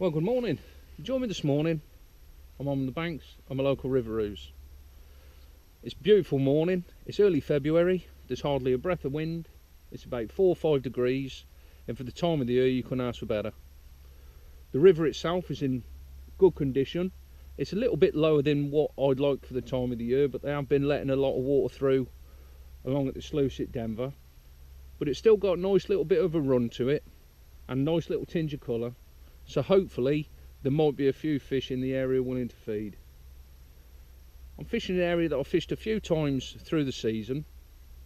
Well, good morning. Join me this morning. I'm on the banks of my local river Ouse. It's a beautiful morning. It's early February. There's hardly a breath of wind. It's about 4 or 5 degrees, and for the time of the year you couldn't ask for better. The river itself is in good condition. It's a little bit lower than what I'd like for the time of the year, but they have been letting a lot of water through along at the sluice at Denver. But it's still got a nice little bit of a run to it and a nice little tinge of colour. So hopefully there might be a few fish in the area willing to feed. I'm fishing an area that I've fished a few times through the season,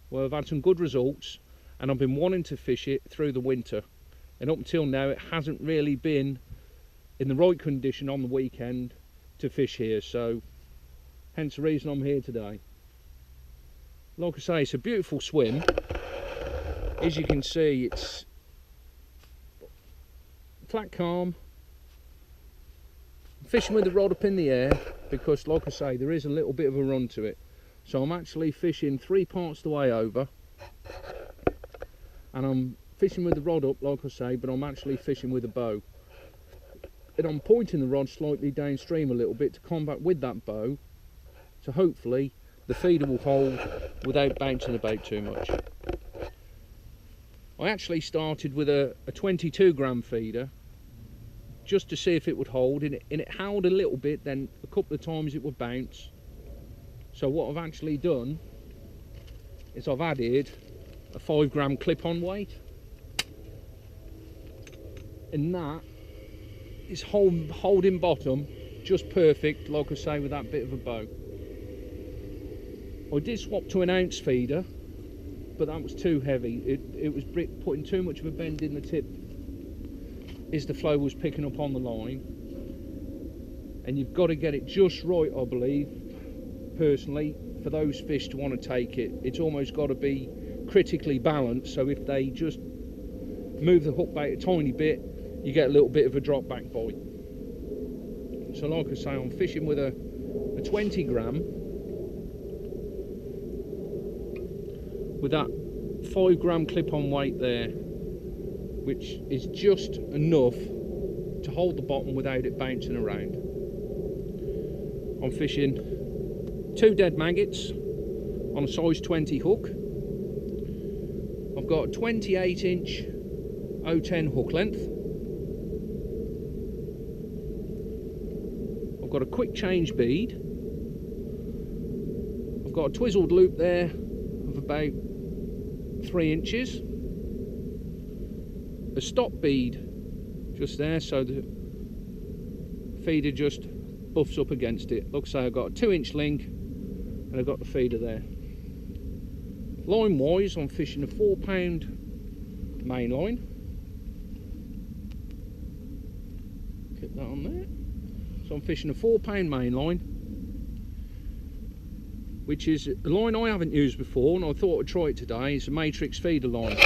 where I've had some good results, and I've been wanting to fish it through the winter. And up until now it hasn't really been in the right condition on the weekend to fish here, so hence the reason I'm here today. Like I say, it's a beautiful swim. As you can see, it's flat calm. I'm fishing with the rod up in the air because, like I say, there is a little bit of a run to it. So I'm actually fishing 3 parts the way over, and I'm fishing with the rod up, like I say, but I'm actually fishing with a bow. And I'm pointing the rod slightly downstream a little bit to combat with that bow, so hopefully the feeder will hold without bouncing about too much. I actually started with a 22 gram feeder just to see if it would hold, and it held a little bit, then a couple of times it would bounce. So what I've actually done is I've added a 5 gram clip-on weight, and that is holding bottom just perfect, like I say, with that bit of a bow. I did swap to an ounce feeder, but that was too heavy. It was putting too much of a bend in the tip as the flow was picking up on the line, and you've got to get it just right, I believe, personally, for those fish to want to take it. It's almost got to be critically balanced, so if they just move the hook back a tiny bit, you get a little bit of a drop back bite. So like I say, I'm fishing with a 20 gram with that 5 gram clip-on weight there, which is just enough to hold the bottom without it bouncing around. I'm fishing 2 dead maggots on a size 20 hook. I've got a 28 inch 010 hook length. I've got a quick change bead. I've got a twizzled loop there of about 3 inches. A stop bead just there, so the feeder just buffs up against it. Like I say, I've got a 2 inch link and I've got the feeder there. Line wise, I'm fishing a 4 pound main line. Get that on there. So I'm fishing a 4 pound main line, which is a line I haven't used before, and I thought I'd try it today. It's a matrix feeder line.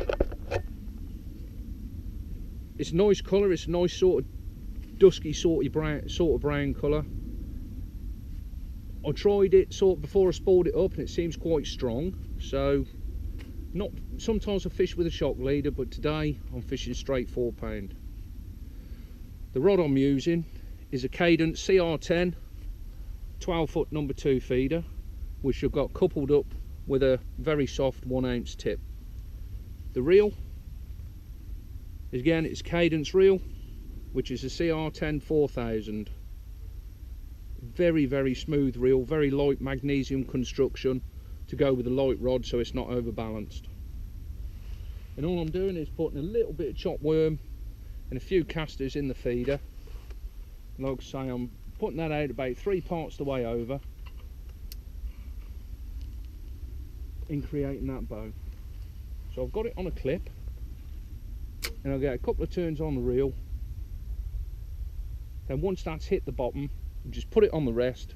It's a nice colour. It's a nice sort of dusky sort of brown colour. I tried it before I spooled it up, and it seems quite strong. So sometimes I fish with a shock leader, but today I'm fishing straight 4 pound. The rod I'm using is a Cadence CR10 12 foot number 2 feeder, which I've got coupled up with a very soft 1 ounce tip. The reel, again, it's Cadence reel, which is a CR10 4000. Very, very smooth reel, very light magnesium construction to go with the light rod, so it's not overbalanced. And all I'm doing is putting a little bit of chopped worm and a few casters in the feeder. Like I say, I'm putting that out about 3 parts the way over in creating that bow. So I've got it on a clip, and I'll get a couple of turns on the reel. Then once that's hit the bottom, I'll just put it on the rest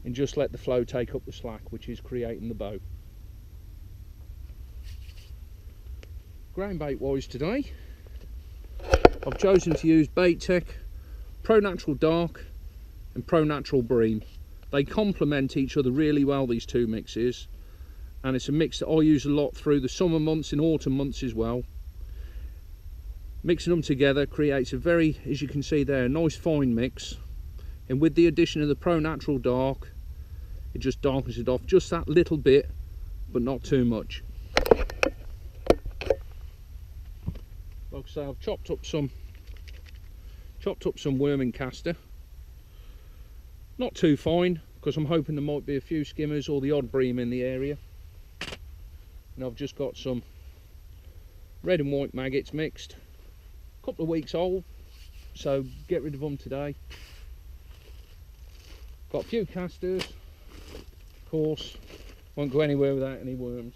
and just let the flow take up the slack, which is creating the bow. Ground bait wise today, I've chosen to use Bait Tech Pro Natural Dark and Pro Natural Bream. They complement each other really well, these two mixes, and it's a mix that I use a lot through the summer months and autumn months as well. Mixing them together creates a very, as you can see there, a nice fine mix. And with the addition of the Pro Natural Dark, it just darkens it off just that little bit, but not too much. Like I say, I've chopped up some worming castor. Not too fine, because I'm hoping there might be a few skimmers or the odd bream in the area. And I've just got some red and white maggots mixed. A couple of weeks old, so get rid of them today. Got a few casters, of course, won't go anywhere without any worms.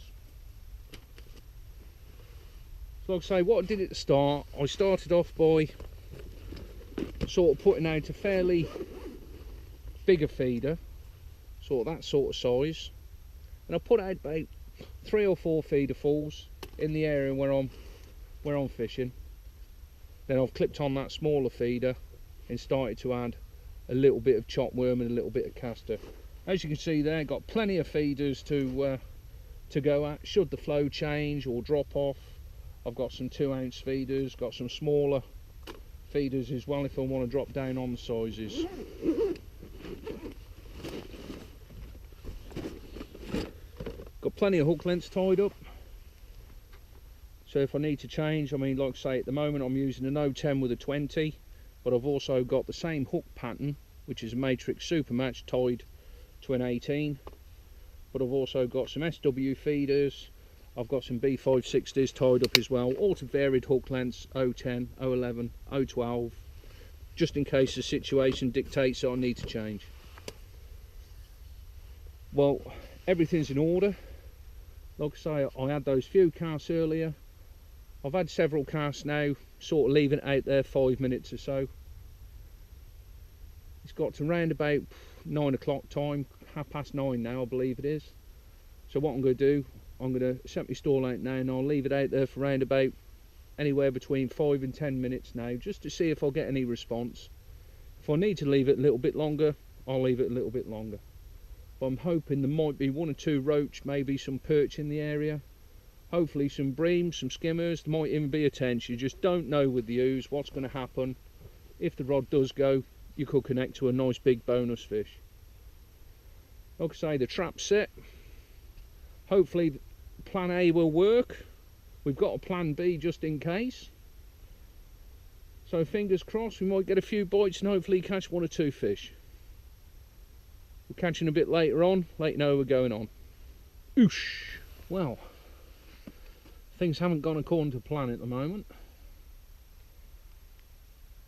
So like I say, what I did at the start, I started off by sort of putting out a fairly bigger feeder, sort of that sort of size, and I put out about 3 or 4 feederfuls in the area where I'm fishing. Then I've clipped on that smaller feeder and started to add a little bit of chopped worm and a little bit of castor. As you can see there, got plenty of feeders to go at should the flow change or drop off. I've got some 2-ounce feeders, got some smaller feeders as well if I want to drop down on the sizes. Got plenty of hook lengths tied up, so if I need to change, I mean, like I say, at the moment I'm using an 010 with a 20, but I've also got the same hook pattern, which is a Matrix Super Match, tied to an 18, but I've also got some SW feeders. I've got some B560s tied up as well, all to varied hook lengths, 010, 011, 012, just in case the situation dictates that I need to change. Well, everything's in order. Like I say, I had those few casts earlier. I've had several casts now, sort of leaving it out there 5 minutes or so. It's got to round about 9 o'clock time, 9:30 now I believe it is. So what I'm going to do, I'm going to set my stall out now and I'll leave it out there for round about anywhere between 5 and 10 minutes now, just to see if I'll get any response. If I need to leave it a little bit longer, I'll leave it a little bit longer. But I'm hoping there might be 1 or 2 roach, maybe some perch in the area, hopefully some bream, some skimmers, there might even be a tench. You just don't know with the ooze what's going to happen. If the rod does go, you could connect to a nice big bonus fish. Like I say, the trap's set. Hopefully plan A will work. We've got a plan B just in case. So fingers crossed, we might get a few bites and hopefully catch 1 or 2 fish. We're catching a bit later on, let you know we're going on. Oosh! Well, things haven't gone according to plan at the moment.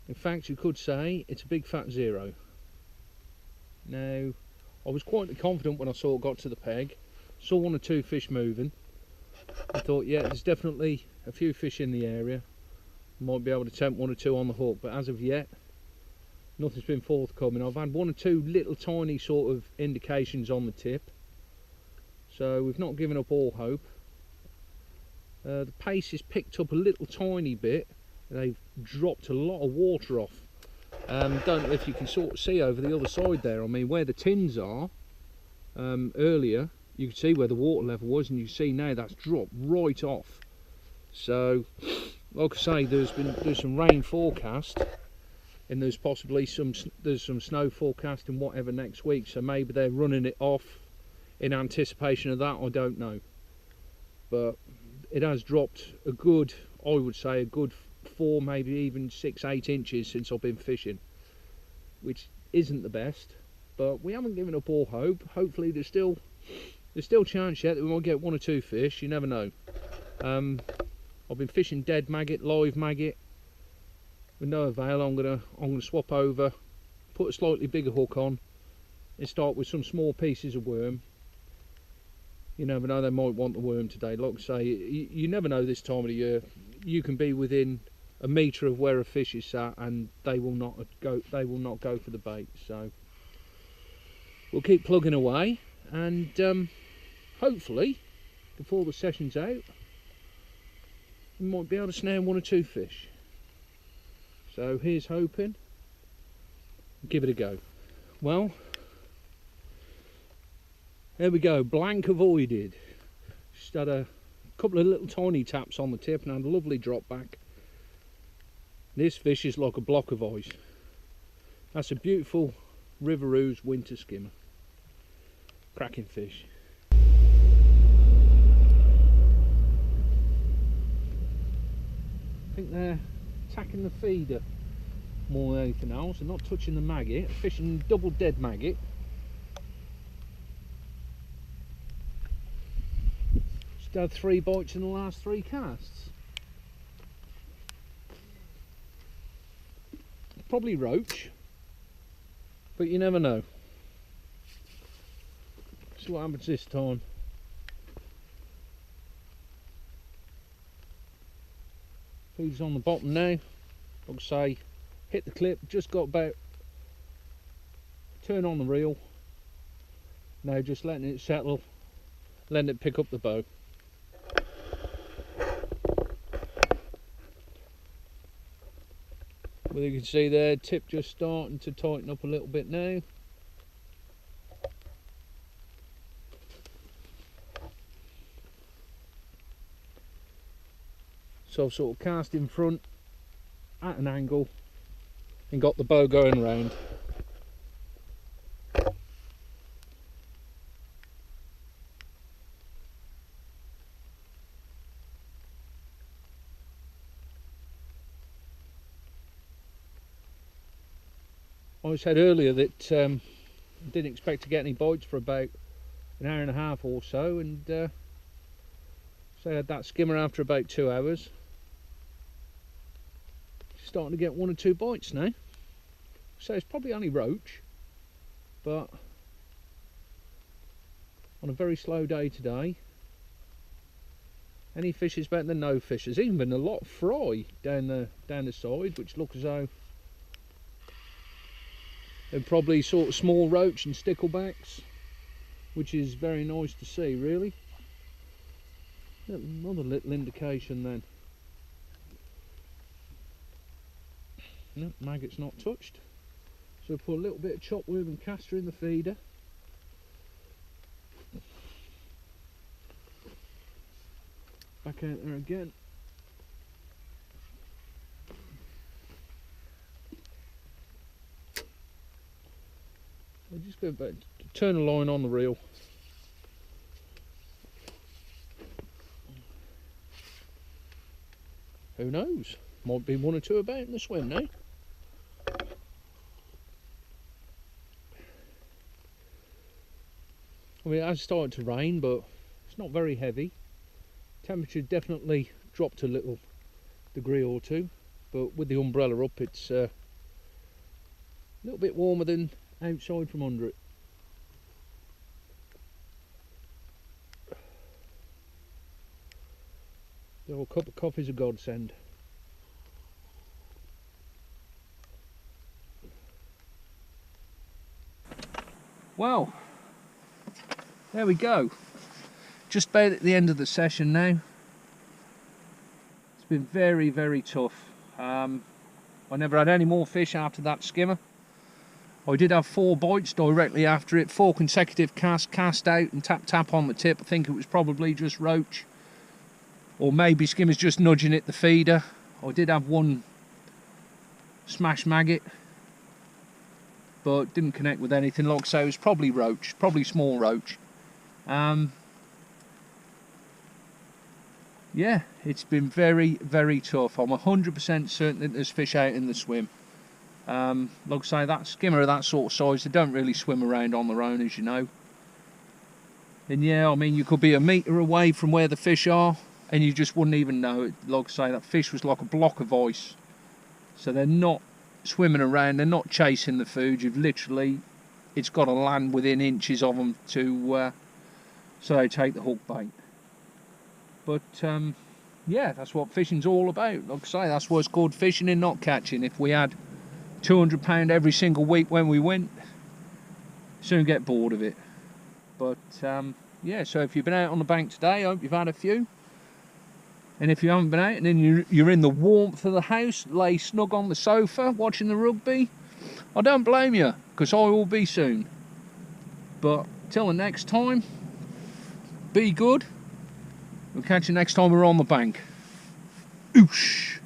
In fact, you could say it's a big fat 0. Now, I was quite confident when I saw it got to the peg. Saw 1 or 2 fish moving. I thought, yeah, there's definitely a few fish in the area. Might be able to tempt 1 or 2 on the hook, but as of yet, nothing's been forthcoming. I've had 1 or 2 little tiny sort of indications on the tip, so we've not given up all hope. The pace is picked up a little tiny bit. They've dropped a lot of water off. Don't know if you can sort of see over the other side there. I mean, where the tins are, earlier you could see where the water level was, and you see now that's dropped right off. So like I say, there's some rain forecast, and there's possibly some snow forecast and whatever next week, so maybe they're running it off in anticipation of that. I don't know, but it has dropped a good, I would say a good 4, maybe even 6-8 inches since I've been fishing, which isn't the best, but we haven't given up all hope. Hopefully there's still chance yet that we might get 1 or 2 fish. You never know. I've been fishing dead maggot, live maggot, with no avail. I'm gonna swap over, put a slightly bigger hook on, and start with some small pieces of worm. You never know, they might want the worm today. Like I say, you never know this time of the year. You can be within a metre of where a fish is sat, and they will not go for the bait. So we'll keep plugging away, and hopefully before the session's out, we might be able to snare 1 or 2 fish. So here's hoping. Give it a go. Well, there we go, blank avoided. Just had a couple of little tiny taps on the tip and had a lovely drop back. This fish is like a block of ice. That's a beautiful River Ouse winter skimmer. Cracking fish. I think they're attacking the feeder more than anything else. They're not touching the maggot. Fishing double dead maggot. Just had 3 bites in the last 3 casts. Probably roach, but you never know. See what happens this time. Feed's on the bottom now. Like I say, hit the clip, just got about, turn on the reel. Now just letting it settle, letting it pick up the bow. Well, you can see there, tip just starting to tighten up a little bit now. So I've sort of cast in front at an angle and got the bow going round. I said earlier that I didn't expect to get any bites for about an hour and a half or so, and so I had that skimmer after about 2 hours. Starting to get 1 or 2 bites now. So it's probably only roach, but on a very slow day today, any fish is better than no fish. There's even been a lot of fry down the side, which look as though they're probably sort of small roach and sticklebacks, which is very nice to see, really. Another little indication then. No, maggot's not touched. So put a little bit of chopworm and castor in the feeder. Back out there again. I'll just go back, turn the line on the reel. Who knows? Might be 1 or 2 about in the swim now. I mean, it has started to rain, but it's not very heavy. Temperature definitely dropped a little degree or 2, but with the umbrella up, it's a little bit warmer than outside from under it. The old cup of coffee's a godsend. Well, there we go. Just about at the end of the session now. It's been very, very tough. I never had any more fish after that skimmer. I did have 4 bites directly after it, 4 consecutive casts, cast out and tap on the tip. I think it was probably just roach, or maybe skimmer's just nudging it the feeder. I did have 1 smash maggot, but didn't connect with anything. Like I say, it was probably roach, probably small roach. Yeah, it's been very, very tough. I'm 100% certain that there's fish out in the swim. Like I say, that skimmer of that sort of size, they don't really swim around on their own, as you know. And yeah, I mean, you could be a metre away from where the fish are and you just wouldn't even know it. Like I say, that fish was like a block of ice. So they're not swimming around, they're not chasing the food. You've literally, it's got to land within inches of them to so they take the hook bait. But yeah, that's what fishing's all about. Like I say, that's what's called fishing and not catching. If we had £200 every single week when we went, soon get bored of it. But yeah, so if you've been out on the bank today, I hope you've had a few. And if you haven't been out and then you're in the warmth of the house, lay snug on the sofa watching the rugby, I don't blame you, because I will be soon. But till the next time, be good. We'll catch you next time we're on the bank. Ouse.